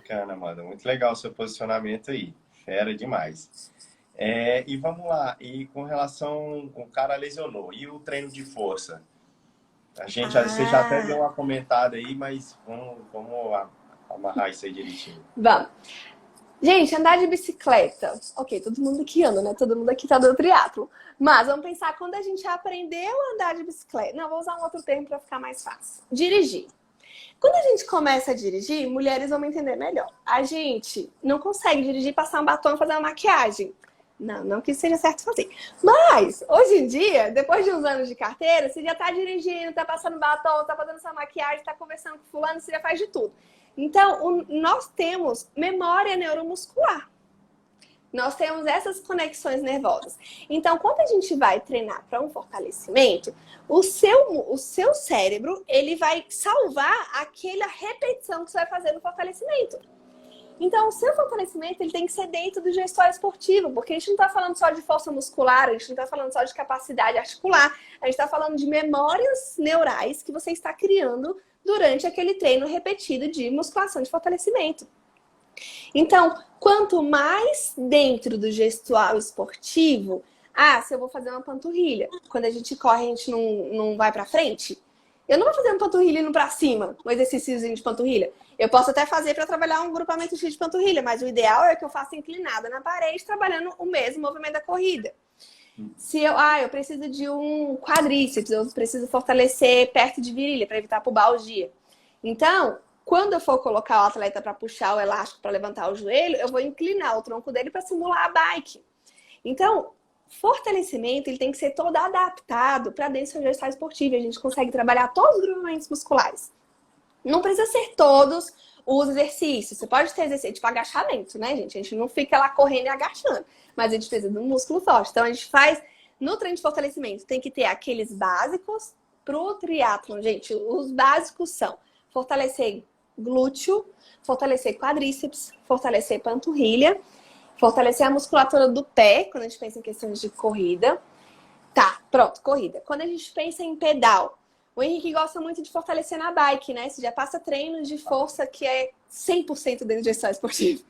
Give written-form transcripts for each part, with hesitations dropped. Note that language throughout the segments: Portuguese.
Bacana, mano. Muito legal o seu posicionamento aí. Fera demais. E vamos lá. E com relação, o cara lesionou. E o treino de força? Você já até deu Ah, uma comentada aí, mas vamos amarrar isso aí direitinho. vamos. Gente, andar de bicicleta. Ok, todo mundo aqui anda, né? Todo mundo aqui tá do triatlo. Mas vamos pensar quando a gente aprendeu a andar de bicicleta. Não, vou usar um outro termo para ficar mais fácil. Dirigir. Quando a gente começa a dirigir, mulheres vão me entender melhor. A gente não consegue dirigir, passar um batom e fazer uma maquiagem. Não, não que isso seja certo fazer. Mas, hoje em dia, depois de uns anos de carteira, você já tá dirigindo, tá passando batom, tá fazendo sua maquiagem, tá conversando com fulano, você já faz de tudo. Então, nós temos memória neuromuscular. Nós temos essas conexões nervosas. Então, quando a gente vai treinar para um fortalecimento, o seu cérebro, ele vai salvar aquela repetição que você vai fazer no fortalecimento. Então, o seu fortalecimento ele tem que ser dentro do gestor esportivo, porque a gente não está falando só de força muscular, a gente não está falando só de capacidade articular, a gente está falando de memórias neurais que você está criando durante aquele treino repetido de musculação de fortalecimento. Então, quanto mais dentro do gestual esportivo, se eu vou fazer uma panturrilha, quando a gente corre, a gente não vai para frente, eu não vou fazer uma panturrilha indo para cima, um exercíciozinho de panturrilha. Eu posso até fazer para trabalhar um grupamento X de panturrilha, mas o ideal é que eu faça inclinada na parede, trabalhando o mesmo movimento da corrida. Se eu preciso de um quadríceps, eu preciso fortalecer perto de virilha para evitar pubalgia. Então, quando eu for colocar o atleta para puxar o elástico para levantar o joelho, eu vou inclinar o tronco dele para simular a bike. Então, fortalecimento ele tem que ser todo adaptado para dentro do seu gestual esportivo. A gente consegue trabalhar todos os grupamentos musculares. Não precisa ser todos os exercícios. Você pode ter exercício tipo agachamento, né, gente? A gente não fica lá correndo e agachando, mas a gente precisa de um músculo forte. Então, a gente faz no treino de fortalecimento, tem que ter aqueles básicos pro triatlon, gente. Os básicos são fortalecer glúteo, fortalecer quadríceps, fortalecer panturrilha, fortalecer a musculatura do pé, quando a gente pensa em questões de corrida. Tá, pronto, corrida. Quando a gente pensa em pedal, o Henrique gosta muito de fortalecer na bike, né? Você já passa treinos de força que é 100% dentro de exercício esportivo.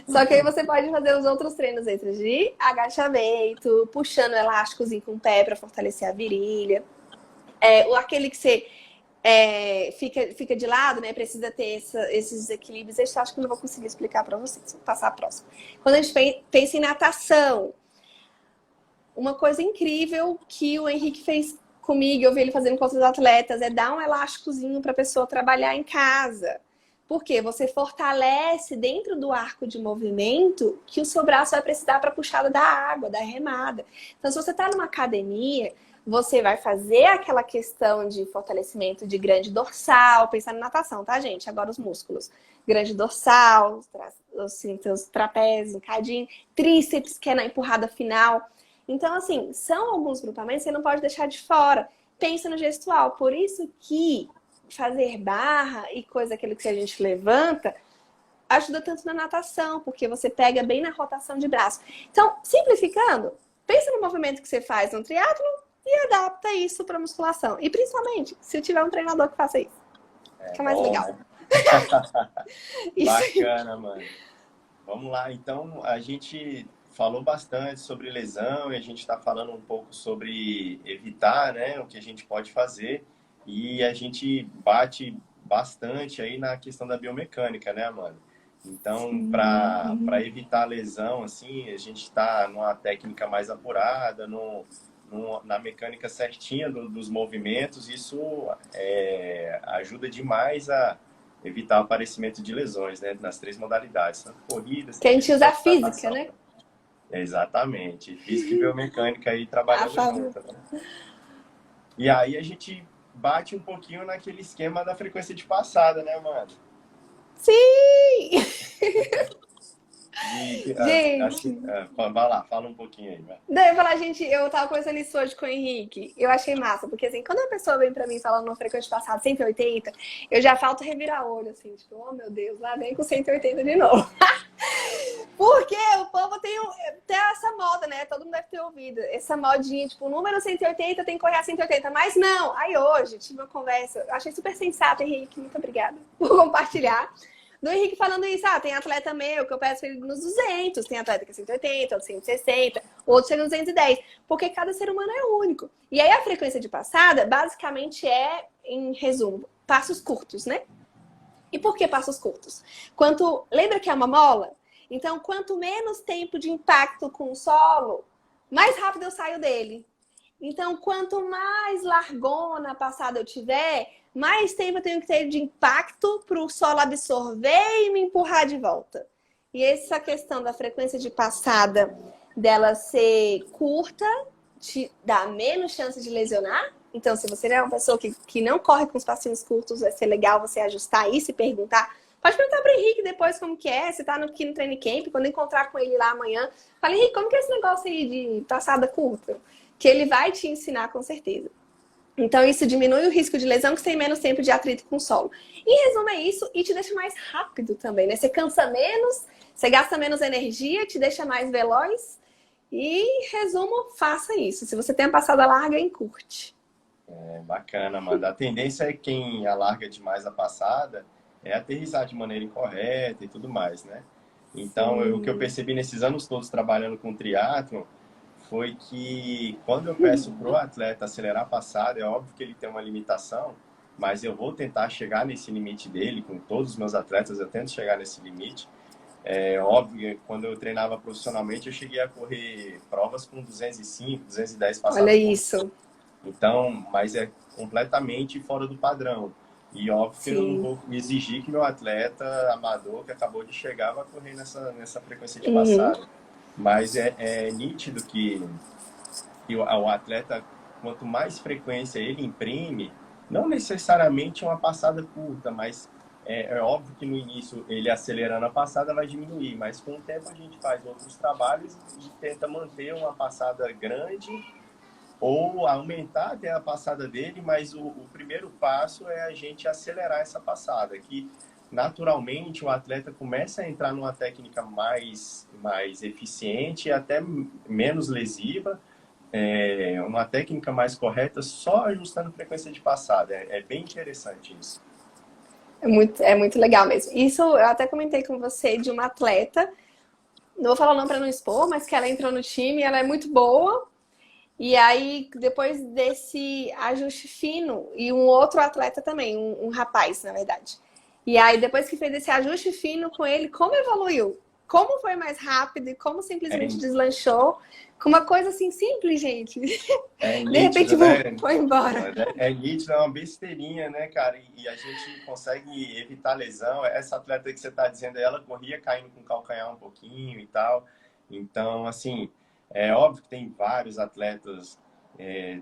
Só que aí você pode fazer os outros treinos entre de agachamento, puxando elásticozinho com o pé para fortalecer a virilha. Aquele que você fica de lado, né? Precisa ter esses equilíbrios. Eu acho que eu não vou conseguir explicar para vocês. Vou passar a próxima. Quando a gente pensa em natação, uma coisa incrível que o Henrique fez comigo, eu vi ele fazendo com outros atletas, é dar um elásticozinho para a pessoa trabalhar em casa. Porque você fortalece dentro do arco de movimento que o seu braço vai precisar para a puxada da água, da remada. Então, se você está numa academia, você vai fazer aquela questão de fortalecimento de grande dorsal, pensando em natação, tá, gente? Agora os músculos. Grande dorsal, os trapézios, encadinho, tríceps, que é na empurrada final. Então, assim, são alguns grupamentos que você não pode deixar de fora. Pensa no gestual. Por isso que fazer barra e coisa, aquilo que a gente levanta, ajuda tanto na natação, porque você pega bem na rotação de braço. Então, simplificando, pensa no movimento que você faz no triatlo e adapta isso para musculação. E principalmente, se tiver um treinador que faça isso. Fica mais Bom, legal. né? Isso aí. Bacana, mano. Vamos lá. Então, a gente falou bastante sobre lesão e a gente está falando um pouco sobre evitar, né, o que a gente pode fazer. E a gente bate bastante aí na questão da biomecânica, né, mano? Então, para evitar a lesão, assim, a gente está numa técnica mais apurada, na mecânica certinha dos movimentos. Isso ajuda demais a evitar o aparecimento de lesões, né? Nas três modalidades, tanto corrida, Que a gente usa a quanto física, natação. né? Exatamente. Física e biomecânica aí A trabalhando favor. junto, né? E aí a gente bate um pouquinho naquele esquema da frequência de passada, né, mano? Sim! Assim, Gente, vai lá, fala um pouquinho aí, vai. daí eu falar, gente, eu tava conversando isso hoje com o Henrique. Eu achei massa, porque assim, quando a pessoa vem pra mim falando uma frequência passada 180, eu já falto revirar olho, assim, tipo, oh meu Deus, lá vem com 180 de novo. Porque o povo tem essa moda, né? Todo mundo deve ter ouvido. Essa modinha, tipo, o número 180 tem que correr a 180. Mas não, aí hoje tive uma conversa, eu achei super sensato, Henrique, muito obrigada por compartilhar. do Henrique falando isso. Ah, tem atleta meu que eu peço ele nos 200, tem atleta que é 180, outro 160, outro chega nos 210, porque cada ser humano é único. E aí a frequência de passada, basicamente é, em resumo, passos curtos, né? E por que passos curtos? Lembra que é uma mola? Então, quanto menos tempo de impacto com o solo, mais rápido eu saio dele. Então, quanto mais largona a passada eu tiver, mais tempo eu tenho que ter de impacto para o solo absorver e me empurrar de volta. E essa questão da frequência de passada dela ser curta te dá menos chance de lesionar. Então, se você é uma pessoa que não corre com os passinhos curtos, vai ser legal você ajustar isso e perguntar. Pode perguntar para o Henrique depois como que é, se tá aqui no Training Camp, quando encontrar com ele lá amanhã. Fala, Henrique, como que é esse negócio aí de passada curta? Que ele vai te ensinar com certeza. Então, isso diminui o risco de lesão, que você tem menos tempo de atrito com o solo. Em resumo, é isso, e te deixa mais rápido também, né? Você cansa menos, você gasta menos energia, te deixa mais veloz. E, em resumo, faça isso. Se você tem a passada larga, encurte. É bacana, Amanda. A tendência é quem alarga demais a passada é aterrissar de maneira incorreta e tudo mais, né? Então, o que eu percebi nesses anos todos trabalhando com triatlo foi que quando eu peço para o atleta acelerar a passada, é óbvio que ele tem uma limitação, mas eu vou tentar chegar nesse limite dele, com todos os meus atletas eu tento chegar nesse limite. É óbvio, quando eu treinava profissionalmente, eu cheguei a correr provas com 205, 210 Olha passadas por. isso. Então, mas é completamente fora do padrão. E óbvio que eu não Sim. vou exigir que meu atleta amador que acabou de chegar vá correr nessa frequência de passada. Mas é nítido que o atleta, quanto mais frequência ele imprime, não necessariamente uma passada curta, mas é óbvio que no início ele acelerando a passada vai diminuir, mas com o tempo a gente faz outros trabalhos e tenta manter uma passada grande ou aumentar até a passada dele, mas o primeiro passo é a gente acelerar essa passada, que naturalmente o atleta começa a entrar numa técnica mais eficiente e até menos lesiva, uma técnica mais correta só ajustando a frequência de passada. É bem interessante isso. É muito legal mesmo. Isso eu até comentei com você de uma atleta, não vou falar o nome para não expor, mas que ela entrou no time, ela é muito boa. E aí, depois desse ajuste fino, e um outro atleta também, um rapaz, na verdade. E aí, depois que fez esse ajuste fino com ele, como evoluiu? Como foi mais rápido e como É, simplesmente deslanchou? Com uma coisa assim simples, gente. é De repente, nítido, né? foi embora. É nítido, é uma besteirinha, né, cara? E a gente consegue evitar lesão. Essa atleta que você está dizendo, ela corria caindo com o calcanhar um pouquinho e tal. Então, assim, é óbvio que tem vários atletas,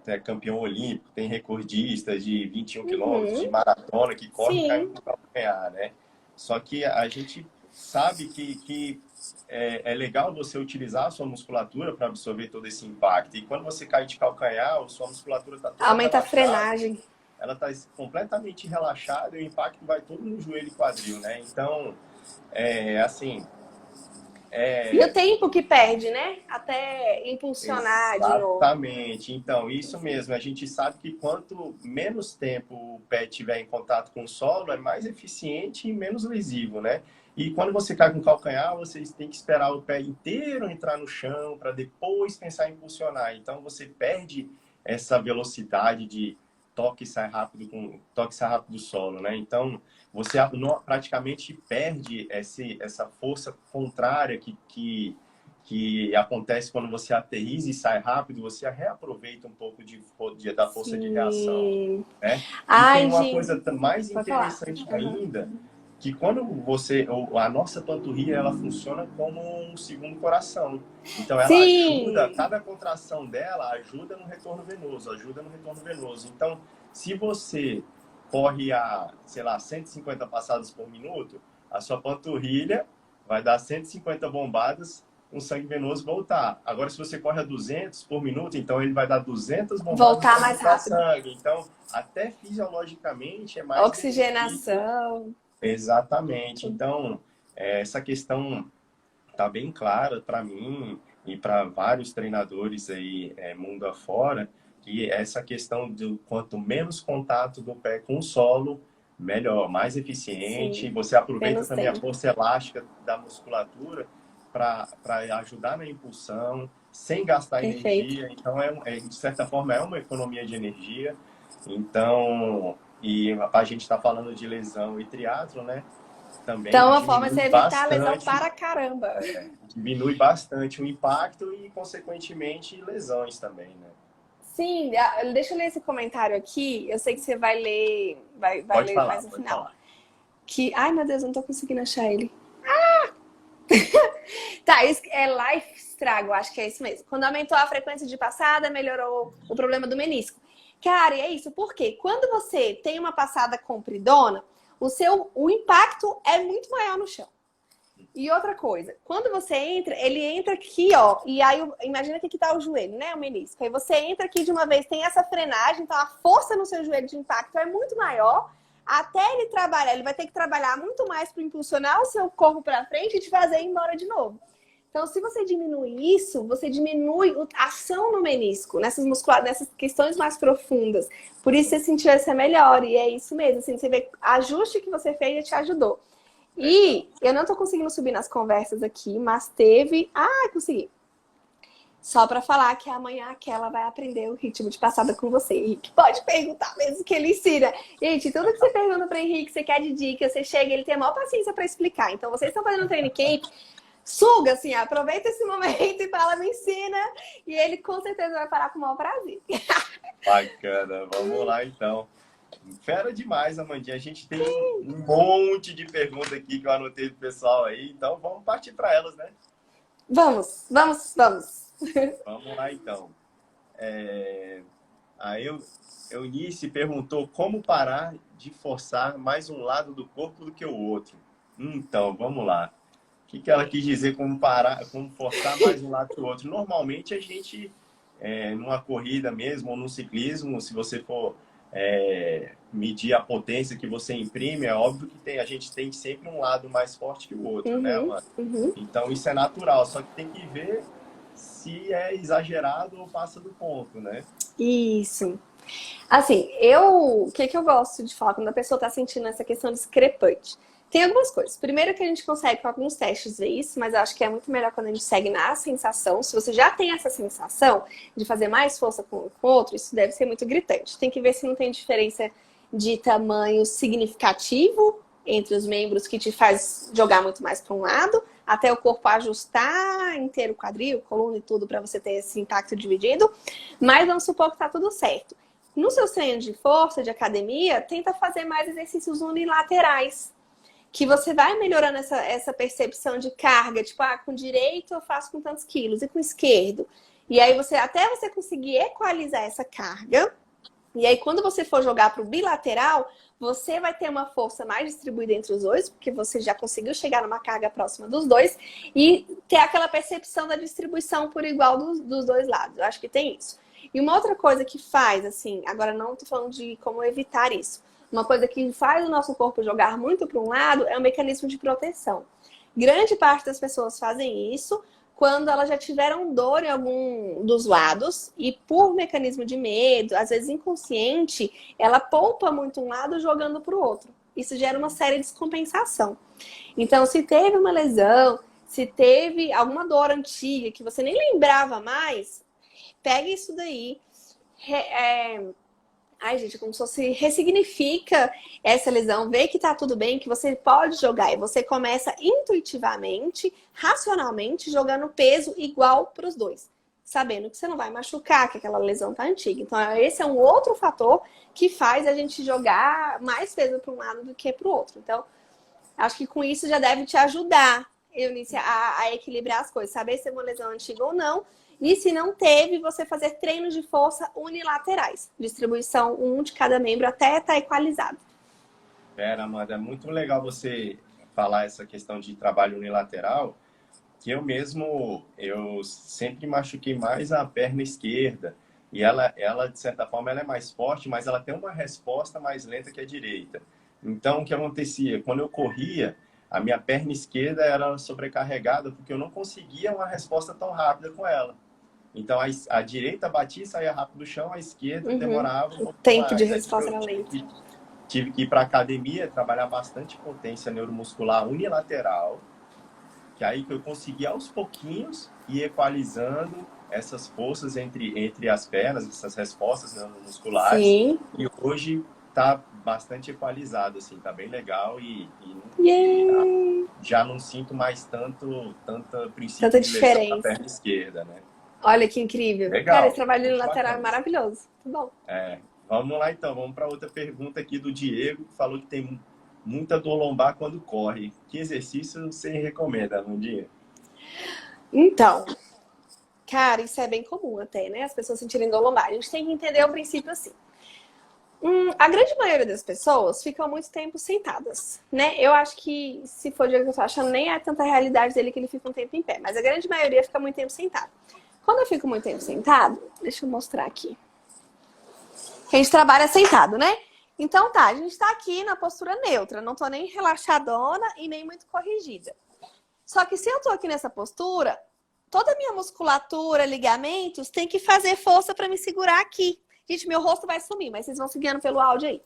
tem campeão olímpico, tem recordistas de 21 quilômetros, de Uhum, maratona, que corre caindo sim. com o calcanhar, né? Só que a gente sabe que é legal você utilizar a sua musculatura para absorver todo esse impacto. E quando você cai de calcanhar, a sua musculatura está toda Aumenta a relaxada, frenagem. ela está completamente relaxada e o impacto vai todo no joelho e quadril, né? Então, assim, E o é, tempo que perde, né? Até impulsionar de novo. exatamente. Então, isso mesmo. A gente sabe que quanto menos tempo o pé tiver em contato com o solo, é mais eficiente e menos lesivo, né? E quando você cai com o calcanhar, você tem que esperar o pé inteiro entrar no chão para depois pensar em impulsionar. Então, você perde essa velocidade de toque e sai rápido do solo, né? Então, você praticamente perde essa força contrária que acontece quando você aterriza e sai rápido, você reaproveita um pouco da força de reação, Sim. né? E tem Ai, uma gente. coisa mais Pode falar. interessante Uhum. ainda, que quando a nossa panturrilha, ela funciona como um segundo coração. Então, ela ajuda, Sim! cada contração dela ajuda no retorno venoso, ajuda no retorno venoso. Então, se você corre a, sei lá, 150 passadas por minuto, a sua panturrilha vai dar 150 bombadas, um sangue venoso voltar. Agora, se você corre a 200 por minuto, então ele vai dar 200 bombadas Voltar para mais voltar rápido. sangue. Então, até fisiologicamente é mais benefício. Oxigenação. Exatamente. Então, essa questão tá bem clara para mim e para vários treinadores aí, mundo afora, que essa questão do quanto menos contato do pé com o solo, melhor, mais eficiente. Sim, Você aproveita menos também a tempo. força elástica da musculatura para ajudar na impulsão, sem gastar Perfeito. energia. Então, de certa forma, é uma economia de energia. Então, e a gente está falando de lesão e triatlo, né? Então, Também uma forma é você evitar a lesão para caramba. diminui bastante o impacto e, consequentemente, lesões também, né? Sim, deixa eu ler esse comentário aqui. Eu sei que você vai ler, vai Pode ler falar, mais no pode final. falar. Ai, meu Deus, eu não tô conseguindo achar ele. Tá, isso é life estrago, acho que é isso mesmo. Quando aumentou a frequência de passada, melhorou o problema do menisco. Cara, e é isso, porque quando você tem uma passada compridona, o impacto é muito maior no chão. E outra coisa, quando você entra, ele entra aqui, ó, e aí imagina que aqui tá o joelho, né, o menisco. Aí você entra aqui de uma vez, tem essa frenagem, então a força no seu joelho de impacto é muito maior. Até ele trabalhar, ele vai ter que trabalhar muito mais para impulsionar o seu corpo para frente e te fazer ir embora de novo. Então, se você diminui isso, você diminui a ação no menisco, nessas questões mais profundas. Por isso você sentiu essa melhora, e é isso mesmo. Assim, você vê, ajuste que você fez e te ajudou. Legal. E eu não tô conseguindo subir nas conversas aqui, mas teve. Ah, consegui. Só para falar que amanhã aquela vai aprender o ritmo de passada com você. Henrique, pode perguntar mesmo que ele ensina. Gente, tudo que você pergunta para Henrique, você quer de dica, você chega, ele tem a maior paciência para explicar. Então, vocês estão fazendo um training camp, suga, assim, aproveita esse momento e fala, me ensina. E ele com certeza vai parar com o maior prazer. Bacana, vamos lá então. Fera demais, Amandinha. A gente tem um monte de perguntas aqui que eu anotei do pessoal aí, então vamos partir para elas, né? Vamos, vamos, vamos. Vamos lá então. A Eunice perguntou como parar de forçar mais um lado do corpo do que o outro. Então, vamos lá. O que ela quis dizer como parar, como forçar mais um lado que o outro? Normalmente a gente, numa corrida mesmo ou no ciclismo, se você for medir a potência que você imprime, é óbvio que a gente tem sempre um lado mais forte que o outro, né, Uhum, Amanda? uhum. Então isso é natural, só que tem que ver se é exagerado ou passa do ponto, né? Isso. Assim, o que eu gosto de falar quando a pessoa está sentindo essa questão discrepante? Tem algumas coisas. Primeiro que a gente consegue com alguns testes ver isso, mas eu acho que é muito melhor quando a gente segue na sensação. Se você já tem essa sensação de fazer mais força com o outro, isso deve ser muito gritante. Tem que ver se não tem diferença de tamanho significativo entre os membros que te faz jogar muito mais para um lado, até o corpo ajustar inteiro o quadril, coluna e tudo para você ter esse impacto dividido. Mas vamos supor que tá tudo certo. No seu treino de força, de academia, tenta fazer mais exercícios unilaterais. Que você vai melhorando essa percepção de carga. Tipo, com direito eu faço com tantos quilos e com esquerdo. E aí, até você conseguir equalizar essa carga. E aí, quando você for jogar para o bilateral, você vai ter uma força mais distribuída entre os dois, porque você já conseguiu chegar numa carga próxima dos dois, e ter aquela percepção da distribuição por igual dos dois lados. Eu acho que tem isso. E uma outra coisa que faz, assim, agora não estou falando de como evitar isso, uma coisa que faz o nosso corpo jogar muito para um lado é um mecanismo de proteção. Grande parte das pessoas fazem isso quando elas já tiveram dor em algum dos lados e por mecanismo de medo, às vezes inconsciente, ela poupa muito um lado jogando para o outro. Isso gera uma séria descompensação. Então, se teve uma lesão, se teve alguma dor antiga que você nem lembrava mais, pega isso daí. Ai, gente, como se você ressignifica essa lesão, vê que tá tudo bem, que você pode jogar. E você começa intuitivamente, racionalmente, jogando peso igual para os dois. Sabendo que você não vai machucar, que aquela lesão tá antiga. Então, esse é um outro fator que faz a gente jogar mais peso para um lado do que para o outro. Então, acho que com isso já deve te ajudar, Eunice, a equilibrar as coisas. Saber se é uma lesão antiga ou não. E se não teve, você fazer treinos de força unilaterais. Distribuição um de cada membro até estar equalizado. Pera, Amanda, é muito legal você falar essa questão de trabalho unilateral, que eu sempre machuquei mais a perna esquerda. E ela, de certa forma, ela é mais forte, mas ela tem uma resposta mais lenta que a direita. Então, o que acontecia? Quando eu corria, a minha perna esquerda era sobrecarregada, porque eu não conseguia uma resposta tão rápida com ela. Então, a direita batia e saía rápido do chão, a esquerda demorava um O pouco tempo de mais. Aí, resposta era lento. tive que ir para academia, trabalhar bastante potência neuromuscular unilateral, que aí que eu consegui aos pouquinhos ir equalizando essas forças entre as pernas, essas respostas neuromusculares, Sim. e hoje tá bastante equalizado, assim, tá bem legal Yay! já não sinto mais tanta princípio Tanta de lesão na diferença. perna esquerda, né? Olha que incrível. Cara, esse Legal, trabalho muito lateral é bacana. maravilhoso. Muito bom. Vamos lá então, vamos para outra pergunta aqui do Diego, que falou que tem muita dor lombar quando corre. Que exercício você recomenda, Landinha? Então, cara, isso é bem comum até, né? As pessoas sentirem dor lombar. A gente tem que entender o princípio assim. A grande maioria das pessoas ficam muito tempo sentadas, né? Eu acho que, se for o que eu tô achando, nem é tanta realidade dele que ele fica um tempo em pé. Mas a grande maioria fica muito tempo sentado. Quando eu fico muito tempo sentado, deixa eu mostrar aqui. Que a gente trabalha sentado, né? Então tá, a gente tá aqui na postura neutra. Não tô nem relaxadona e nem muito corrigida. Só que se eu tô aqui nessa postura, toda a minha musculatura, ligamentos, tem que fazer força para me segurar aqui. Gente, meu rosto vai sumir, mas vocês vão seguindo pelo áudio aí.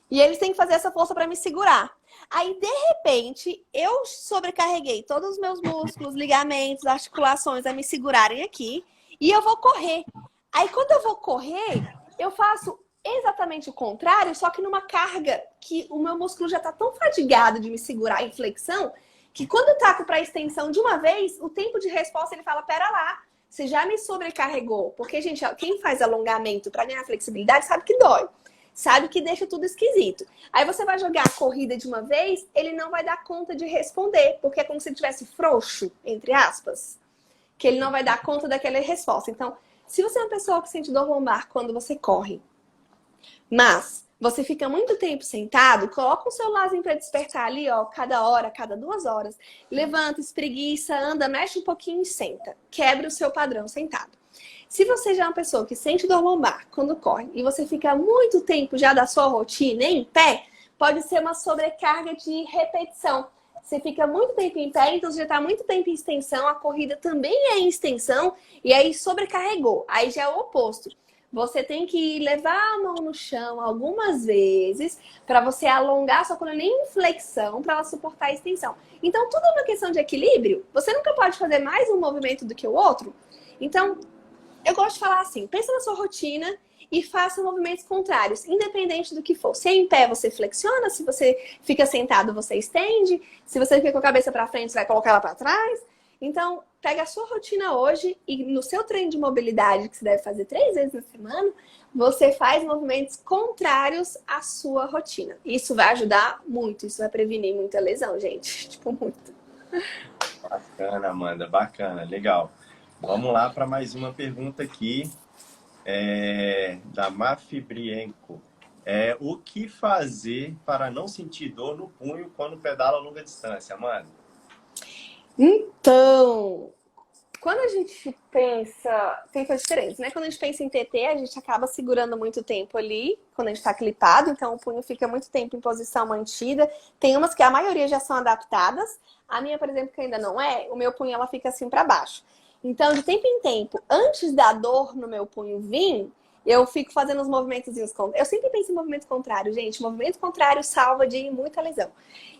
E eles têm que fazer essa força para me segurar. Aí, de repente, eu sobrecarreguei todos os meus músculos, ligamentos, articulações a me segurarem aqui. E eu vou correr. Aí, quando eu vou correr, eu faço exatamente o contrário, só que numa carga que o meu músculo já tá tão fadigado de me segurar em flexão, que quando eu taco para extensão de uma vez, o tempo de resposta ele fala, pera lá, você já me sobrecarregou. Porque, gente, quem faz alongamento para ganhar flexibilidade sabe que dói. Sabe que deixa tudo esquisito. Aí você vai jogar a corrida de uma vez, ele não vai dar conta de responder, porque é como se ele tivesse frouxo, entre aspas, que ele não vai dar conta daquela resposta. Então, se você é uma pessoa que sente dor lombar quando você corre, mas você fica muito tempo sentado, coloca um celularzinho para despertar ali, ó, cada hora, cada 2 horas. Levanta, espreguiça, anda, mexe um pouquinho e senta. Quebra o seu padrão sentado. Se você já é uma pessoa que sente dor lombar quando corre e você fica muito tempo já da sua rotina em pé, pode ser uma sobrecarga de repetição. Você fica muito tempo em pé, então você já está muito tempo em extensão, a corrida também é em extensão, e aí sobrecarregou. Aí já é o oposto. Você tem que levar a mão no chão algumas vezes para você alongar sua coluna em flexão para ela suportar a extensão. Então, tudo é uma questão de equilíbrio. Você nunca pode fazer mais um movimento do que o outro. Então, eu gosto de falar assim, pensa na sua rotina e faça movimentos contrários, independente do que for. Se é em pé, você flexiona, se você fica sentado, você estende, se você fica com a cabeça para frente, você vai colocar ela para trás. Então, pega a sua rotina hoje e no seu treino de mobilidade, que você deve fazer 3 vezes na semana, você faz movimentos contrários à sua rotina. Isso vai ajudar muito, isso vai prevenir muita lesão, gente. Tipo, muito. Bacana, Amanda, bacana, legal. Vamos lá para mais uma pergunta aqui, da Mafibrienko. O que fazer para não sentir dor no punho quando pedala a longa distância, Amanda? Então, quando a gente pensa, tem coisas diferentes, né? Quando a gente pensa em TT, a gente acaba segurando muito tempo ali, quando a gente tá clipado, então o punho fica muito tempo em posição mantida. Tem umas que a maioria já são adaptadas. A minha, por exemplo, que ainda não é, o meu punho ela fica assim para baixo. Então, de tempo em tempo, antes da dor no meu punho vir, eu fico fazendo os movimentos. Eu sempre penso em movimento contrário, gente. Movimento contrário salva de muita lesão.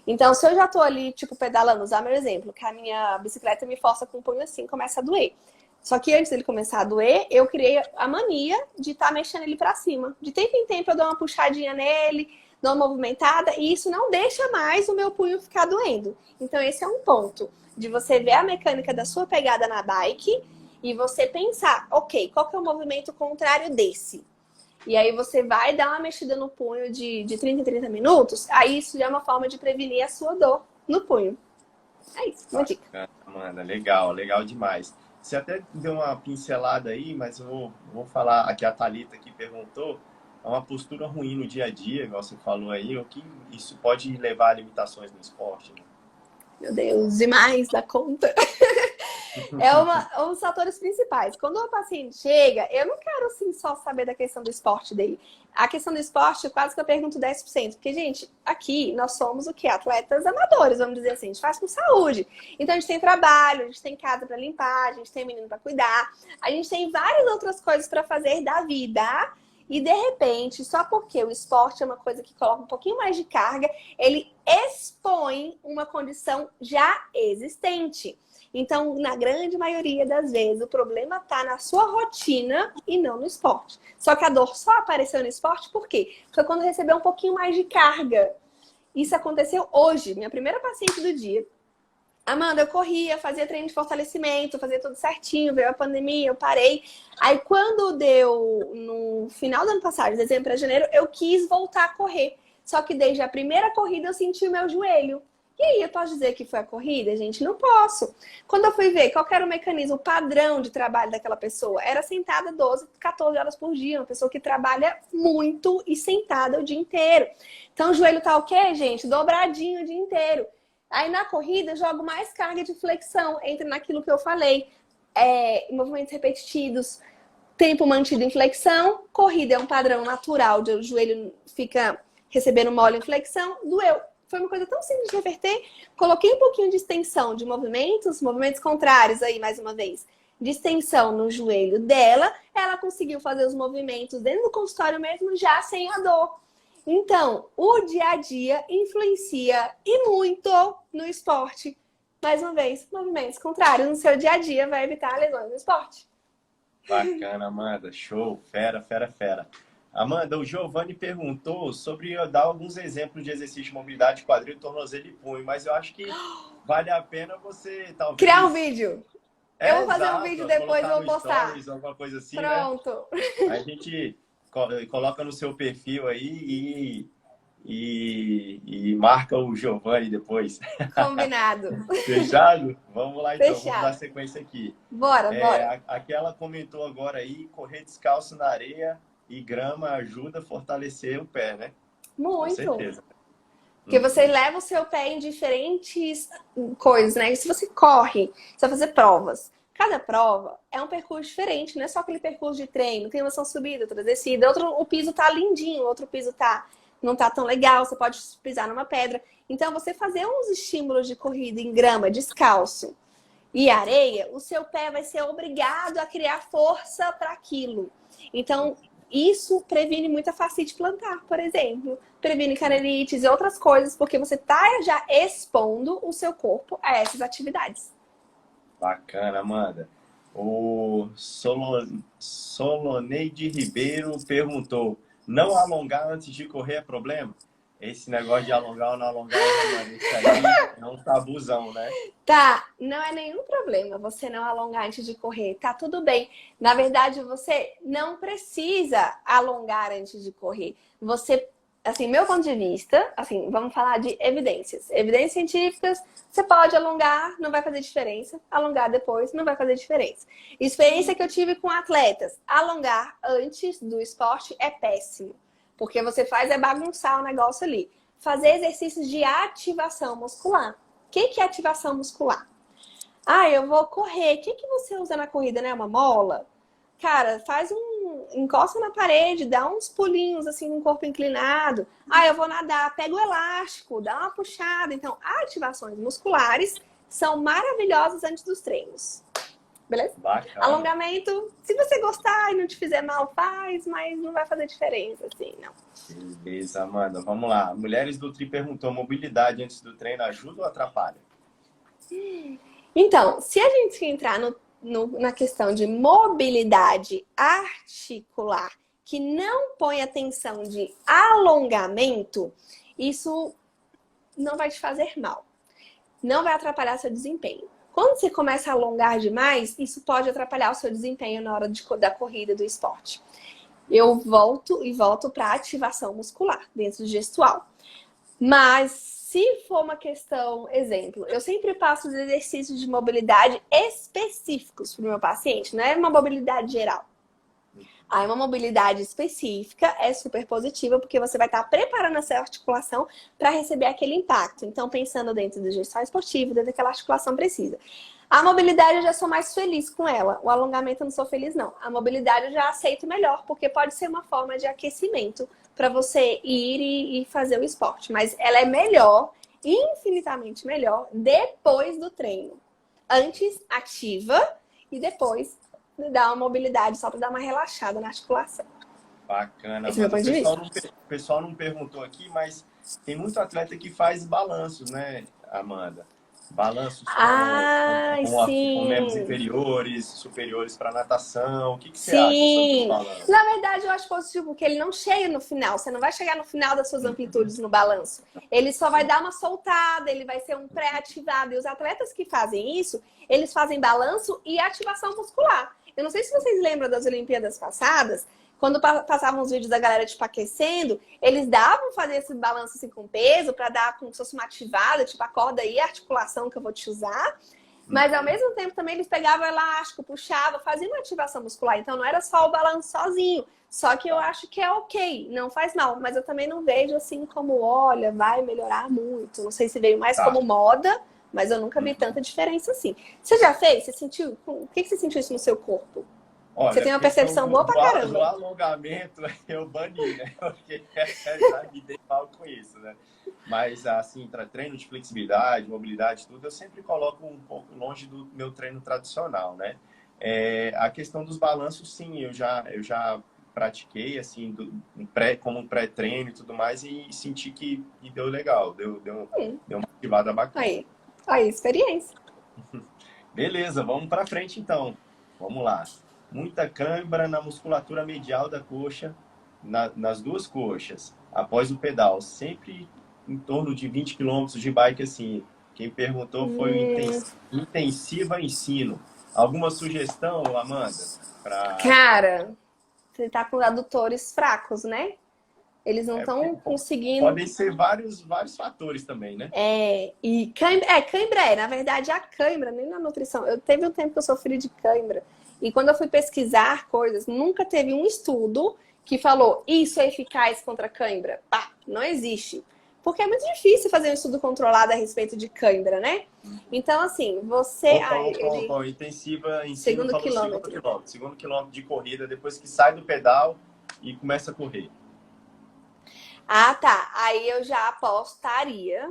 Então, se eu já tô ali, tipo, pedalando, usar meu exemplo, que a minha bicicleta me força com o punho assim, começa a doer. Só que antes dele começar a doer, eu criei a mania de estar mexendo ele pra cima. De tempo em tempo eu dou uma puxadinha nele, dou uma movimentada, e isso não deixa mais o meu punho ficar doendo. Então, esse é um ponto de você ver a mecânica da sua pegada na bike e você pensar, ok, qual que é o movimento contrário desse? E aí você vai dar uma mexida no punho de 30 em 30 minutos, aí isso já é uma forma de prevenir a sua dor no punho. É isso, uma dica. Bacana, Amanda, legal, legal demais. Você até deu uma pincelada aí, mas eu vou falar, aqui a Thalita que perguntou, é uma postura ruim no dia a dia, igual você falou aí, o que isso pode levar a limitações no esporte, né? Meu Deus, demais da conta. Um dos fatores principais. Quando o paciente chega, eu não quero assim só saber da questão do esporte dele. A questão do esporte, quase que eu pergunto 10%. Porque, gente, aqui nós somos o quê? Atletas amadores, vamos dizer assim. A gente faz com saúde. Então, a gente tem trabalho, a gente tem casa para limpar, a gente tem menino para cuidar. A gente tem várias outras coisas para fazer da vida. E de repente, só porque o esporte é uma coisa que coloca um pouquinho mais de carga, ele expõe uma condição já existente. Então, na grande maioria das vezes, o problema está na sua rotina e não no esporte. Só que a dor só apareceu no esporte por quê? Foi quando recebeu um pouquinho mais de carga. Isso aconteceu hoje, minha primeira paciente do dia. Amanda, eu corria, fazia treino de fortalecimento, fazia tudo certinho, veio a pandemia, eu parei. Aí quando deu no final do ano passado, de dezembro para janeiro, eu quis voltar a correr. Só que desde a primeira corrida eu senti o meu joelho. E aí, eu posso dizer que foi a corrida, gente? Não posso. Quando eu fui ver qual era o mecanismo padrão de trabalho daquela pessoa, era sentada 12, 14 horas por dia. Uma pessoa que trabalha muito e sentada o dia inteiro. Então, o joelho tá o quê, gente? Dobradinho o dia inteiro. Aí, na corrida, eu jogo mais carga de flexão. Entra naquilo que eu falei. Movimentos repetitivos, tempo mantido em flexão. Corrida é um padrão natural, o joelho fica recebendo mole em flexão. Doeu. Foi uma coisa tão simples de reverter. Coloquei um pouquinho de extensão de movimentos contrários aí, mais uma vez. De extensão no joelho dela, ela conseguiu fazer os movimentos dentro do consultório mesmo, já sem a dor. Então, o dia a dia influencia e muito no esporte. Mais uma vez, movimentos contrários no seu dia a dia vai evitar lesões no esporte. Bacana, Amanda. Show. Fera, fera, fera. Amanda, o Giovanni perguntou sobre eu dar alguns exemplos de exercício de mobilidade, quadril, tornozelo e punho, mas eu acho que vale a pena você, talvez... Criar um vídeo. Eu vou fazer exato, um vídeo depois e vou postar. Stories, alguma coisa assim, pronto. Né? A gente coloca no seu perfil aí e marca o Giovanni depois. Combinado. Fechado? Vamos lá então, Fechado. vamos dar sequência aqui. Bora, bora. Aqui ela comentou agora aí, correr descalço na areia e grama ajuda a fortalecer o pé, né? Muito. Com certeza. Porque você leva o seu pé em diferentes coisas, né? E se você corre, você vai fazer provas. Cada prova é um percurso diferente, não é só aquele percurso de treino. Tem uma subida, outra descida. O piso tá lindinho, outro piso não tá tão legal. Você pode pisar numa pedra. Então, você fazer uns estímulos de corrida em grama, descalço e areia, o seu pé vai ser obrigado a criar força para aquilo. Então, isso previne muita fascite plantar, por exemplo. Previne canelites e outras coisas, porque você está já expondo o seu corpo a essas atividades. Bacana, Amanda. O Soloneide Ribeiro perguntou: não alongar antes de correr é problema? Esse negócio de alongar ou não alongar, isso aí é um tabuzão, né? Tá, não é nenhum problema você não alongar antes de correr, tá tudo bem. Na verdade, você não precisa alongar antes de correr. Você, assim, meu ponto de vista, assim, vamos falar de evidências. Evidências científicas, você pode alongar, não vai fazer diferença. Alongar depois, não vai fazer diferença. Experiência que eu tive com atletas, alongar antes do esporte é péssimo. Porque você faz é bagunçar o negócio ali. Fazer exercícios de ativação muscular. O que é ativação muscular? Eu vou correr. O que você usa na corrida, né? Uma mola? Cara, encosta na parede, dá uns pulinhos assim com o corpo inclinado. Eu vou nadar, pega o elástico, dá uma puxada. Então, ativações musculares são maravilhosas antes dos treinos. Beleza? Bacana. Alongamento, se você gostar e não te fizer mal, faz, mas não vai fazer diferença, assim, não. Beleza, Amanda. Vamos lá. Mulheres do Tri perguntou: mobilidade antes do treino ajuda ou atrapalha? Então, se a gente entrar na questão de mobilidade articular, que não põe atenção de alongamento, isso não vai te fazer mal. Não vai atrapalhar seu desempenho. Quando você começa a alongar demais, isso pode atrapalhar o seu desempenho na hora da corrida, do esporte. Eu volto para ativação muscular dentro do gestual. Mas se for uma questão, exemplo, eu sempre passo os exercícios de mobilidade específicos para o meu paciente, não é uma mobilidade geral. Uma mobilidade específica é super positiva, porque você vai estar preparando a sua articulação para receber aquele impacto. Então, pensando dentro do gestual esportivo, dentro daquela articulação precisa. A mobilidade eu já sou mais feliz com ela. O alongamento eu não sou feliz, não. A mobilidade eu já aceito melhor, porque pode ser uma forma de aquecimento para você ir e fazer o esporte. Mas ela é melhor, infinitamente melhor, depois do treino. Antes, ativa, e depois dar uma mobilidade só para dar uma relaxada na articulação. Bacana, Esse é o meu mano. ponto de vista. O pessoal não perguntou aqui, mas tem muito atleta que faz balanços, né, Amanda? Balanços Ai, com membros sim. inferiores, superiores para natação. O que que você acha sobre o Sim. balanço? Na verdade, eu acho positivo porque ele não chega no final. Você não vai chegar no final das suas Uhum. amplitudes no balanço. Ele só vai dar uma soltada, ele vai ser um pré-ativado. E os atletas que fazem isso, eles fazem balanço e ativação muscular. Eu não sei se vocês lembram das Olimpíadas passadas, quando passavam os vídeos da galera, tipo, aquecendo, eles davam fazer esse balanço assim com peso para dar como se fosse uma ativada, tipo, acorda aí a articulação que eu vou te usar. Mas ao Uhum. mesmo tempo também eles pegavam elástico, puxavam, faziam uma ativação muscular. Então não era só o balanço sozinho. Só que eu Tá. acho que é ok, não faz mal. Mas eu também não vejo assim como, olha, vai melhorar muito. Não sei se veio mais Tá. como moda, mas eu nunca vi Uhum. tanta diferença assim. Você já fez? Você sentiu? O que você sentiu isso no seu corpo? Você Olha, tem uma questão percepção boa pra do caramba. alongamento eu bani, né? Porque já me dei mal com isso, né? Mas, assim, para treino de flexibilidade, mobilidade, tudo, eu sempre coloco um pouco longe do meu treino tradicional, né? A questão dos balanços, sim, eu já pratiquei, assim, como um pré-treino e tudo mais, e senti que deu legal, Hum, deu uma motivada bacana. aí, aí, experiência. Beleza, vamos para frente então. Vamos lá. Muita cãibra na musculatura medial da coxa, nas duas coxas, após o pedal. Sempre em torno de 20 quilômetros de bike assim. Quem perguntou foi o Hum, Intensiva Ensino. Alguma sugestão, Amanda? Para cara, você tá com adutores fracos, né? Eles não estão conseguindo. podem ser vários fatores também, né? E cãibra na verdade, a cãibra, nem na nutrição. Eu teve um tempo que eu sofri de cãibra. E quando eu fui pesquisar coisas, nunca teve um estudo que falou isso é eficaz contra a cãibra. Pá, não existe. Porque é muito difícil fazer um estudo controlado a respeito de cãibra, né? Então, assim, você. Ai, ele. Opa. Intensiva Ensino Segundo falou segundo quilômetro. quilômetro. Segundo quilômetro de corrida, depois que sai do pedal e começa a correr. Ah, tá. Aí eu já apostaria.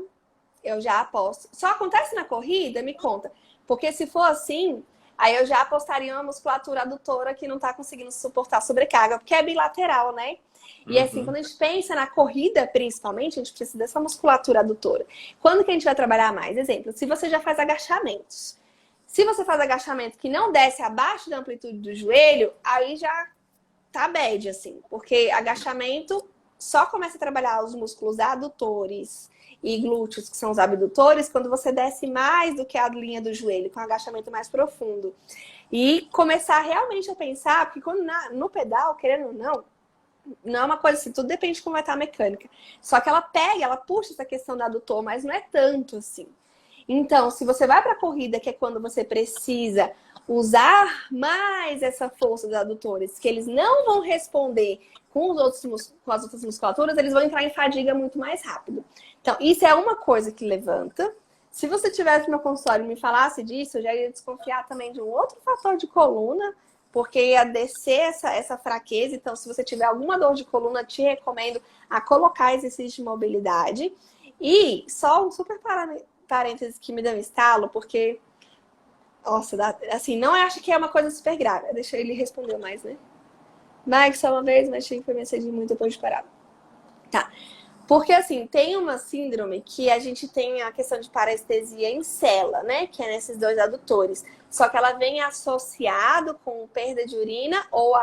Eu já aposto. Só acontece na corrida? Me conta. Porque se for assim, aí eu já apostaria uma musculatura adutora que não tá conseguindo suportar sobrecarga, porque é bilateral, né? E assim, Uhum. quando a gente pensa na corrida, principalmente, a gente precisa dessa musculatura adutora. Quando que a gente vai trabalhar mais? Exemplo, se você já faz agachamentos. Se você faz agachamento que não desce abaixo da amplitude do joelho, aí já tá bad, assim. Porque agachamento só começa a trabalhar os músculos adutores e glúteos, que são os abdutores, quando você desce mais do que a linha do joelho, com um agachamento mais profundo. E começar realmente a pensar, porque quando no pedal, querendo ou não é uma coisa assim, tudo depende de como vai estar a mecânica. Só que ela pega, ela puxa essa questão do adutor, mas não é tanto assim. Então, se você vai para a corrida, que é quando você precisa usar mais essa força dos adutores, que eles não vão responder com as outras musculaturas, eles vão entrar em fadiga muito mais rápido. Então, isso é uma coisa que levanta. Se você tivesse no meu consultório e me falasse disso, eu já ia desconfiar também de um outro fator de coluna, porque ia descer essa fraqueza. Então, se você tiver alguma dor de coluna, te recomendo a colocar exercício de mobilidade. E só um super parênteses que me deu um estalo, porque, nossa, assim, não acho que é uma coisa super grave. Deixa ele responder mais, né? Mike, só uma vez, mas achei que foi mensagem muito depois de parar. Tá. Porque, assim, tem uma síndrome que a gente tem a questão de parestesia em cela, né? Que é nesses dois adutores. Só que ela vem associado com perda de urina ou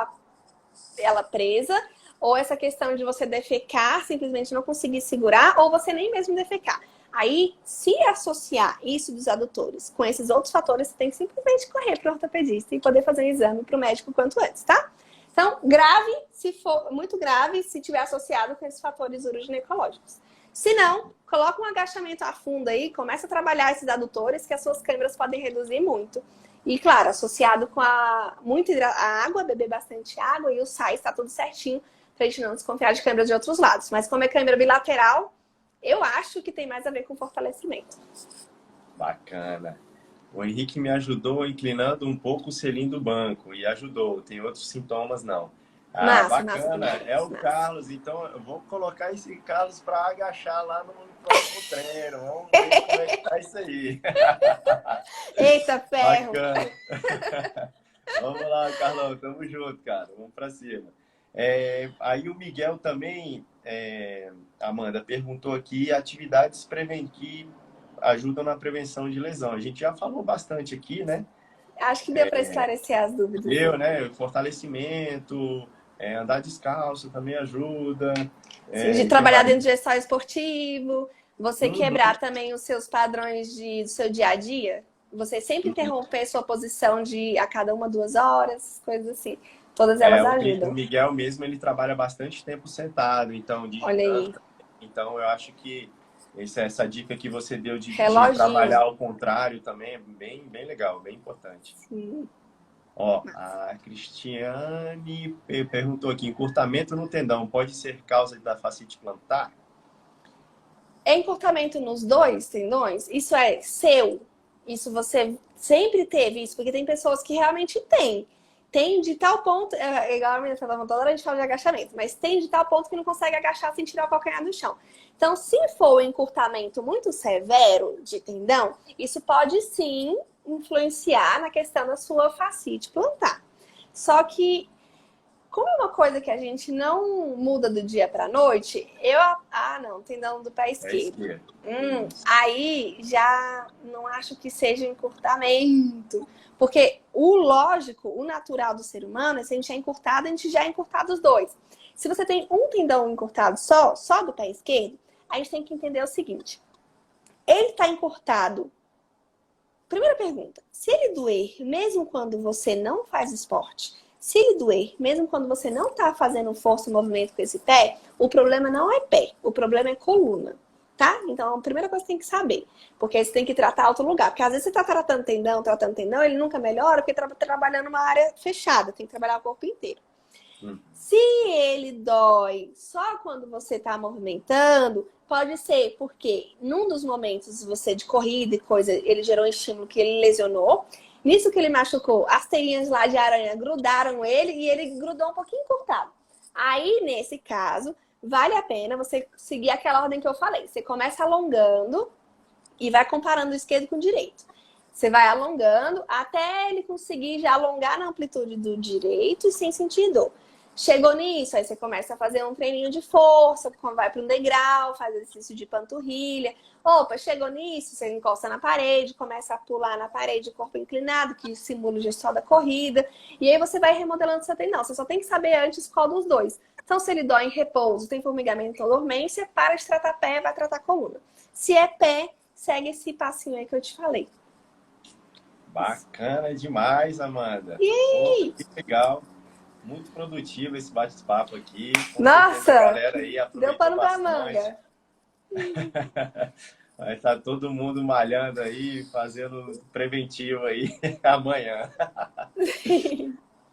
ela presa, ou essa questão de você defecar, simplesmente não conseguir segurar, ou você nem mesmo defecar. Aí, se associar isso dos adutores com esses outros fatores, você tem que simplesmente correr para o ortopedista e poder fazer um exame para o médico quanto antes, tá? Então, grave, se for muito grave, se tiver associado com esses fatores uroginecológicos. Se não, coloca um agachamento a fundo aí, começa a trabalhar esses adutores, que as suas câimbras podem reduzir muito. E, claro, associado com a água, beber bastante água e o sais, está tudo certinho, pra gente não desconfiar de câimbras de outros lados. Mas como é câimbra bilateral, eu acho que tem mais a ver com fortalecimento. Bacana. O Henrique me ajudou inclinando um pouco o selim do banco e ajudou. Tem outros sintomas, não. Ah, Massa, massa, bacana. É parabéns, o massa. Carlos. Então, eu vou colocar esse Carlos para agachar lá no próximo treino. Vamos ver como é que tá isso aí. Eita, ferro! Bacana. Vamos lá, Carlão. Tamo junto, cara. Vamos para cima. Aí o Miguel também, Amanda, perguntou aqui atividades que ajudam na prevenção de lesão. A gente já falou bastante aqui, né? Acho que deu para esclarecer as dúvidas. Né? Fortalecimento, andar descalço também ajuda. Sim, de trabalhar dentro de gestão esportivo, você quebrar também os seus padrões do seu dia a dia. Você sempre interromper sua posição a cada 1, 2 horas, coisas assim. Todas elas ajudam. O Miguel mesmo, ele trabalha bastante tempo sentado, então Olha aí. Então eu acho que essa dica que você deu de trabalhar ao contrário também é bem legal, bem importante. Sim. Ó, a Cristiane perguntou aqui, encurtamento no tendão pode ser causa da fascite plantar? Encurtamento nos 2 tendões, isso é seu. Isso você sempre teve isso, porque tem pessoas que realmente têm. Tem de tal ponto, igual a menina falou, toda hora a gente fala de agachamento, mas tem de tal ponto que não consegue agachar sem tirar o calcanhar do chão. Então, se for um encurtamento muito severo de tendão, isso pode sim influenciar na questão da sua fascite plantar. Só que, como é uma coisa que a gente não muda do dia para a noite, não, tendão do pé esquerdo. Aí já não acho que seja encurtamento. Porque o lógico, o natural do ser humano é se a gente é encurtado, a gente já é encurtado os 2. Se você tem um tendão encurtado só do pé esquerdo, a gente tem que entender o seguinte. Ele está encurtado. Primeira pergunta. Se ele doer, mesmo quando você não faz esporte, se ele doer, mesmo quando você não está fazendo força e movimento com esse pé, o problema não é pé, o problema é coluna. Tá? Então, a primeira coisa que você tem que saber. Porque você tem que tratar outro lugar. Porque às vezes você está tratando tendão, ele nunca melhora porque está trabalhando numa área fechada. Tem que trabalhar o corpo inteiro. Se ele dói só quando você está movimentando, pode ser porque num dos momentos você de corrida e coisa, ele gerou um estímulo que ele lesionou. Nisso que ele machucou, as teirinhas lá de aranha grudaram ele e ele grudou um pouquinho encurtado. Aí, nesse caso, vale a pena você seguir aquela ordem que eu falei. Você começa alongando e vai comparando o esquerdo com o direito. Você vai alongando até ele conseguir já alongar na amplitude do direito e sem sentir dor. Chegou nisso, aí você começa a fazer um treininho de força, vai para um degrau, faz exercício de panturrilha. Opa, chegou nisso, você encosta na parede, começa a pular na parede, corpo inclinado, que simula o gesto da corrida. E aí você vai remodelando seu tendão. Você só tem que saber antes qual dos 2. Então, se ele dói em repouso, tem formigamento ou dormência, para de tratar pé, vai tratar coluna. Se é pé, segue esse passinho aí que eu te falei. Bacana demais, Amanda. Pô, que legal. Muito produtivo esse bate-papo aqui. Nossa! A galera aí deu pano pra manga. Vai estar todo mundo malhando aí, fazendo preventivo aí amanhã.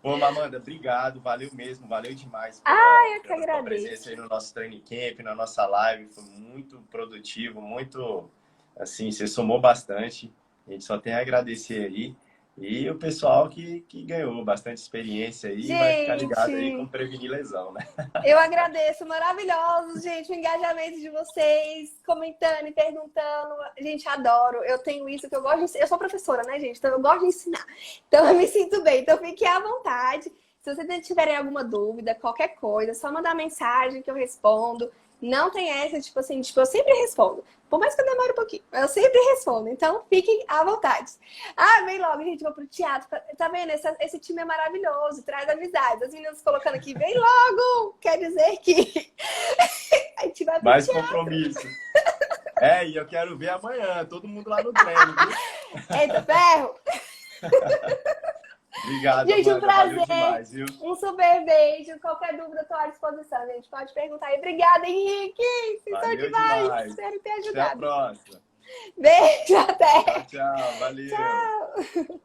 Pô, Amanda, obrigado, valeu mesmo, valeu demais eu que agradeço. Pela presença aí no nosso training camp, na nossa live, foi muito produtivo, muito, assim, você somou bastante, a gente só tem a agradecer aí. E o pessoal que ganhou bastante experiência aí, vai ficar ligado aí como prevenir lesão, né? Eu agradeço, maravilhoso, gente, o engajamento de vocês, comentando e perguntando. Gente, adoro. Eu tenho isso que eu gosto de ensinar. Eu sou professora, né, gente? Então eu gosto de ensinar. Então eu me sinto bem. Então fique à vontade. Se vocês tiverem alguma dúvida, qualquer coisa, só mandar mensagem que eu respondo. Não tem essa, tipo assim, eu sempre respondo. Por mais que eu demore um pouquinho, eu sempre respondo. Então, fiquem à vontade. Vem logo, gente, vou pro teatro. Tá vendo? Esse time é maravilhoso, traz amizade. As meninas colocando aqui, vem logo! Quer dizer que a gente vai pro mais teatro. Compromisso. E eu quero ver amanhã, todo mundo lá no treino, viu? Eita, ferro! Obrigado, gente, Amanda, um prazer. demais, viu? Um super beijo. Qualquer dúvida, estou à disposição, gente. Pode perguntar aí. Obrigada, Henrique. Vocês são demais. Espero ter ajudado. Até a próxima. Beijo, até. Tchau, valeu. Tchau.